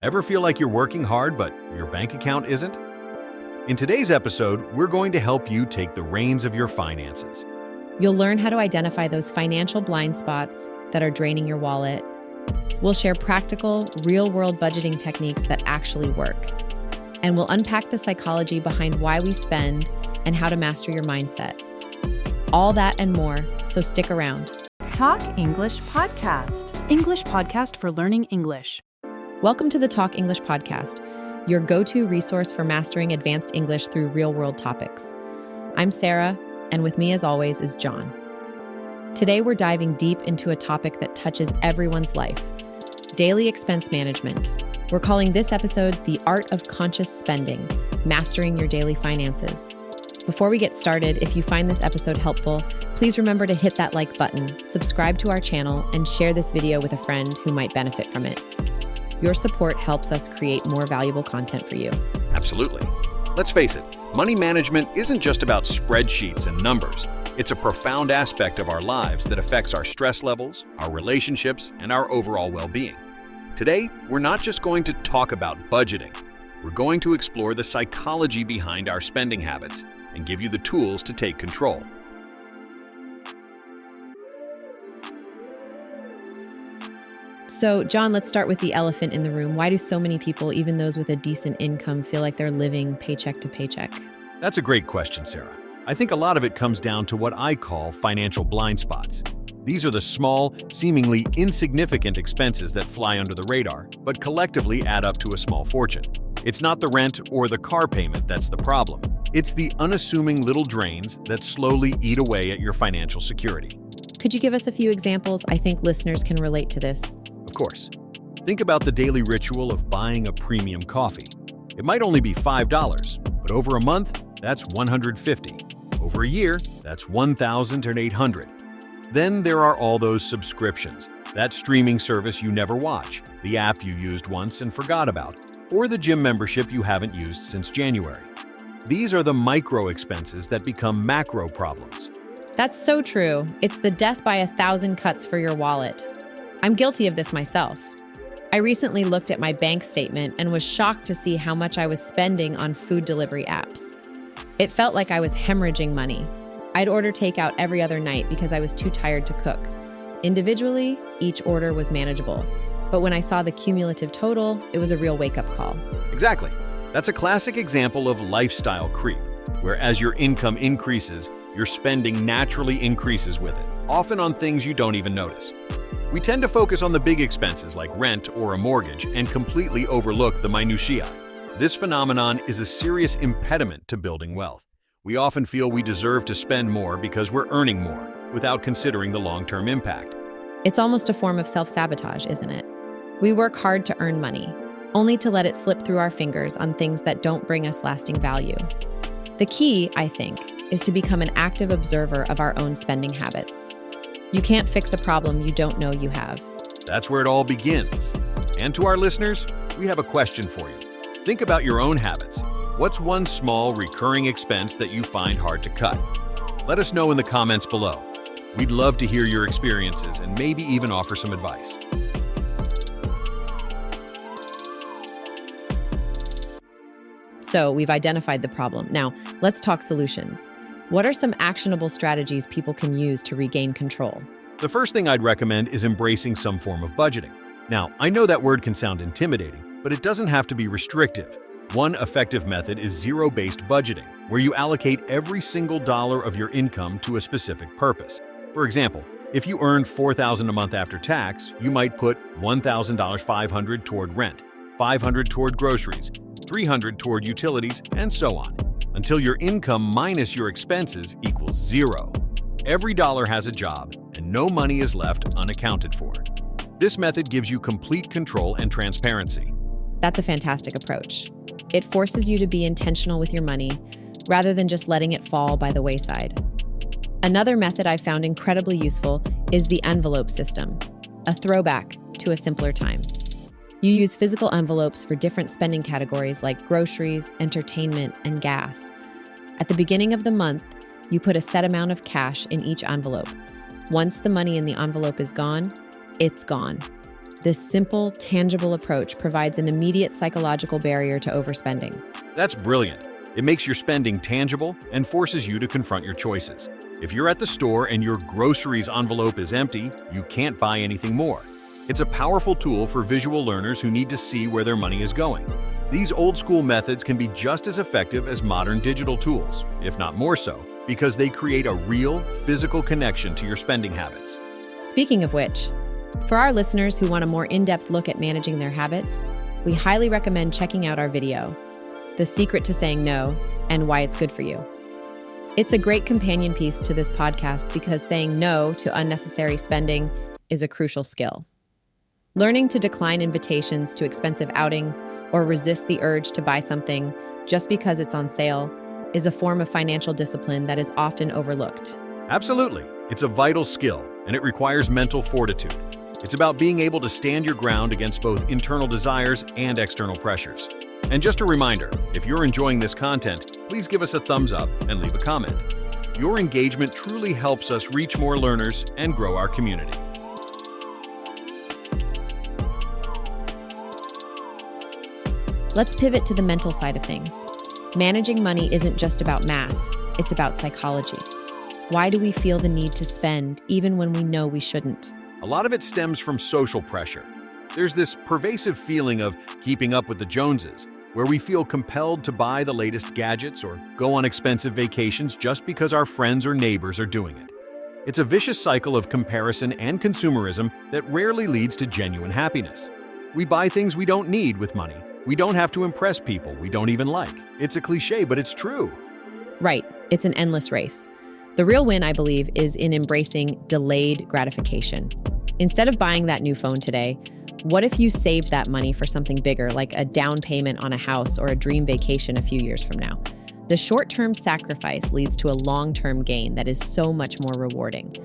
Ever feel like you're working hard, but your bank account isn't? In today's episode, we're going to help you take the reins of your finances. You'll learn how to identify those financial blind spots that are draining your wallet. We'll share practical, real-world budgeting techniques that actually work. And we'll unpack the psychology behind why we spend and how to master your mindset. All that and more, so stick around. Talk English Podcast. English podcast for learning English. Welcome to the Talk English Podcast, your go-to resource for mastering advanced English through real-world topics. I'm Sarah, and with me as always is John. Today we're diving deep into a topic that touches everyone's life, daily expense management. We're calling this episode The Art of Conscious Spending, Mastering Your Daily Finances. Before we get started, if you find this episode helpful, please remember to hit that like button, subscribe to our channel, and share this video with a friend who might benefit from it. Your support helps us create more valuable content for you. Absolutely. Let's face it, money management isn't just about spreadsheets and numbers. It's a profound aspect of our lives that affects our stress levels, our relationships, and our overall well-being. Today, we're not just going to talk about budgeting. We're going to explore the psychology behind our spending habits and give you the tools to take control. So, John, let's start with the elephant in the room. Why do so many people, even those with a decent income, feel like they're living paycheck to paycheck? That's a great question, Sarah. I think a lot of it comes down to what I call financial blind spots. These are the small, seemingly insignificant expenses that fly under the radar, but collectively add up to a small fortune. It's not the rent or the car payment that's the problem. It's the unassuming little drains that slowly eat away at your financial security. Could you give us a few examples? I think listeners can relate to this. Of course. Think about the daily ritual of buying a premium coffee. It might only be $5, but over a month, that's $150. Over a year, that's $1,800. Then there are all those subscriptions, that streaming service you never watch, the app you used once and forgot about, or the gym membership you haven't used since January. These are the micro expenses that become macro problems. That's so true. It's the death by 1,000 cuts for your wallet. I'm guilty of this myself. I recently looked at my bank statement and was shocked to see how much I was spending on food delivery apps. It felt like I was hemorrhaging money. I'd order takeout every other night because I was too tired to cook. Individually, each order was manageable. But when I saw the cumulative total, it was a real wake-up call. Exactly. That's a classic example of lifestyle creep, where as your income increases, your spending naturally increases with it, often on things you don't even notice. We tend to focus on the big expenses like rent or a mortgage and completely overlook the minutiae. This phenomenon is a serious impediment to building wealth. We often feel we deserve to spend more because we're earning more, without considering the long-term impact. It's almost a form of self-sabotage, isn't it? We work hard to earn money, only to let it slip through our fingers on things that don't bring us lasting value. The key, I think, is to become an active observer of our own spending habits. You can't fix a problem you don't know you have. That's where it all begins. And to our listeners, we have a question for you. Think about your own habits. What's one small recurring expense that you find hard to cut? Let us know in the comments below. We'd love to hear your experiences and maybe even offer some advice. So we've identified the problem. Now, let's talk solutions. What are some actionable strategies people can use to regain control? The first thing I'd recommend is embracing some form of budgeting. Now, I know that word can sound intimidating, but it doesn't have to be restrictive. One effective method is zero-based budgeting, where you allocate every single dollar of your income to a specific purpose. For example, if you earned $4,000 a month after tax, you might put $1,500 toward rent, $500 toward groceries, $300 toward utilities, and so on, until your income minus your expenses equals zero. Every dollar has a job, and no money is left unaccounted for. This method gives you complete control and transparency. That's a fantastic approach. It forces you to be intentional with your money, rather than just letting it fall by the wayside. Another method I've found incredibly useful is the envelope system, a throwback to a simpler time. You use physical envelopes for different spending categories like groceries, entertainment, and gas. At the beginning of the month, you put a set amount of cash in each envelope. Once the money in the envelope is gone, it's gone. This simple, tangible approach provides an immediate psychological barrier to overspending. That's brilliant. It makes your spending tangible and forces you to confront your choices. If you're at the store and your groceries envelope is empty, you can't buy anything more. It's a powerful tool for visual learners who need to see where their money is going. These old-school methods can be just as effective as modern digital tools, if not more so, because they create a real, physical connection to your spending habits. Speaking of which, for our listeners who want a more in-depth look at managing their habits, we highly recommend checking out our video, The Secret to Saying No and Why It's Good for You. It's a great companion piece to this podcast because saying no to unnecessary spending is a crucial skill. Learning to decline invitations to expensive outings or resist the urge to buy something just because it's on sale is a form of financial discipline that is often overlooked. Absolutely. It's a vital skill, and it requires mental fortitude. It's about being able to stand your ground against both internal desires and external pressures. And just a reminder, if you're enjoying this content, please give us a thumbs up and leave a comment. Your engagement truly helps us reach more learners and grow our community. Let's pivot to the mental side of things. Managing money isn't just about math, it's about psychology. Why do we feel the need to spend even when we know we shouldn't? A lot of it stems from social pressure. There's this pervasive feeling of keeping up with the Joneses, where we feel compelled to buy the latest gadgets or go on expensive vacations just because our friends or neighbors are doing it. It's a vicious cycle of comparison and consumerism that rarely leads to genuine happiness. We buy things we don't need with money. We don't have to impress people we don't even like. It's a cliche, but it's true. Right, it's an endless race. The real win, I believe, is in embracing delayed gratification. Instead of buying that new phone today, what if you saved that money for something bigger, like a down payment on a house or a dream vacation a few years from now? The short-term sacrifice leads to a long-term gain that is so much more rewarding.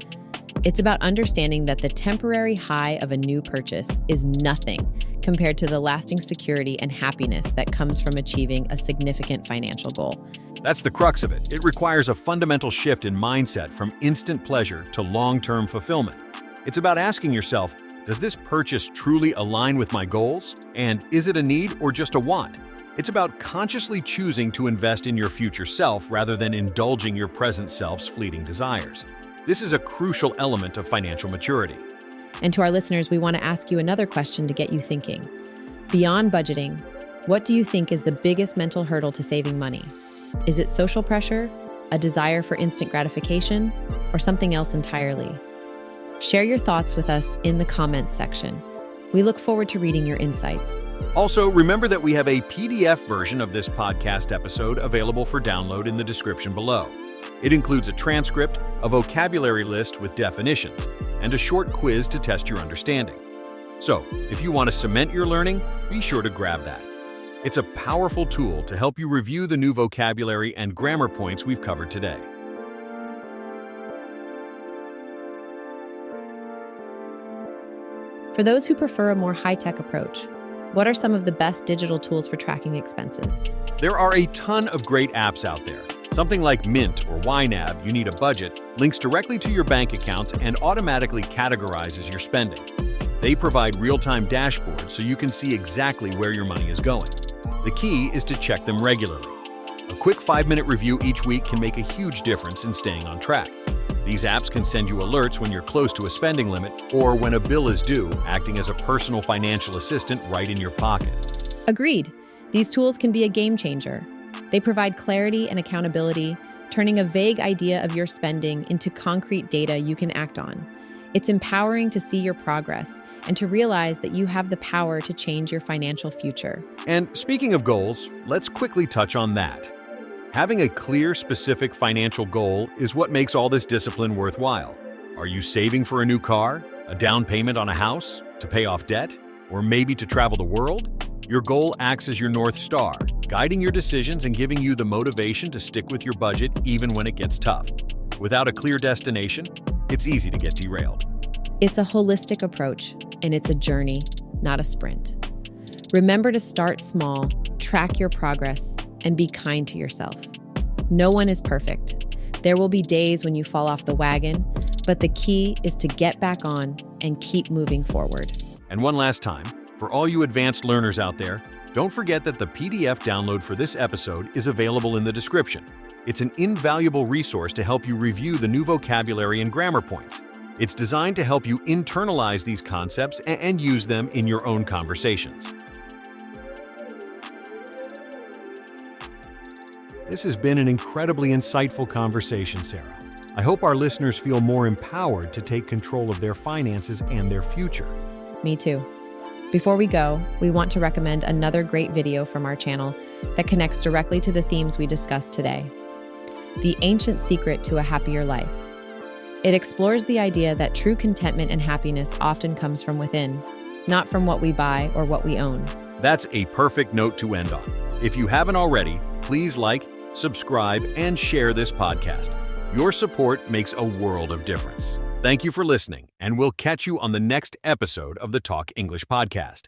It's about understanding that the temporary high of a new purchase is nothing compared to the lasting security and happiness that comes from achieving a significant financial goal. That's the crux of it. It requires a fundamental shift in mindset from instant pleasure to long-term fulfillment. It's about asking yourself, does this purchase truly align with my goals? And is it a need or just a want? It's about consciously choosing to invest in your future self rather than indulging your present self's fleeting desires. This is a crucial element of financial maturity. And to our listeners, we want to ask you another question to get you thinking. Beyond budgeting, what do you think is the biggest mental hurdle to saving money? Is it social pressure, a desire for instant gratification, or something else entirely? Share your thoughts with us in the comments section. We look forward to reading your insights. Also, remember that we have a PDF version of this podcast episode available for download in the description below. It includes a transcript, a vocabulary list with definitions, and a short quiz to test your understanding. So, if you want to cement your learning, be sure to grab that. It's a powerful tool to help you review the new vocabulary and grammar points we've covered today. For those who prefer a more high-tech approach, what are some of the best digital tools for tracking expenses? There are a ton of great apps out there. Something like Mint or YNAB, You Need a Budget, links directly to your bank accounts and automatically categorizes your spending. They provide real-time dashboards so you can see exactly where your money is going. The key is to check them regularly. A quick 5-minute review each week can make a huge difference in staying on track. These apps can send you alerts when you're close to a spending limit or when a bill is due, acting as a personal financial assistant right in your pocket. Agreed. These tools can be a game changer. They provide clarity and accountability, turning a vague idea of your spending into concrete data you can act on. It's empowering to see your progress and to realize that you have the power to change your financial future. And speaking of goals, let's quickly touch on that. Having a clear, specific financial goal is what makes all this discipline worthwhile. Are you saving for a new car, a down payment on a house, to pay off debt, or maybe to travel the world? Your goal acts as your North Star, guiding your decisions and giving you the motivation to stick with your budget even when it gets tough. Without a clear destination, it's easy to get derailed. It's a holistic approach, and it's a journey, not a sprint. Remember to start small, track your progress, and be kind to yourself. No one is perfect. There will be days when you fall off the wagon, but the key is to get back on and keep moving forward. And one last time, for all you advanced learners out there, don't forget that the PDF download for this episode is available in the description. It's an invaluable resource to help you review the new vocabulary and grammar points. It's designed to help you internalize these concepts and use them in your own conversations. This has been an incredibly insightful conversation, Sarah. I hope our listeners feel more empowered to take control of their finances and their future. Me too. Before we go, we want to recommend another great video from our channel that connects directly to the themes we discussed today. The Ancient Secret to a Happier Life. It explores the idea that true contentment and happiness often comes from within, not from what we buy or what we own. That's a perfect note to end on. If you haven't already, please like, subscribe, and share this podcast. Your support makes a world of difference. Thank you for listening, and we'll catch you on the next episode of the Talk English podcast.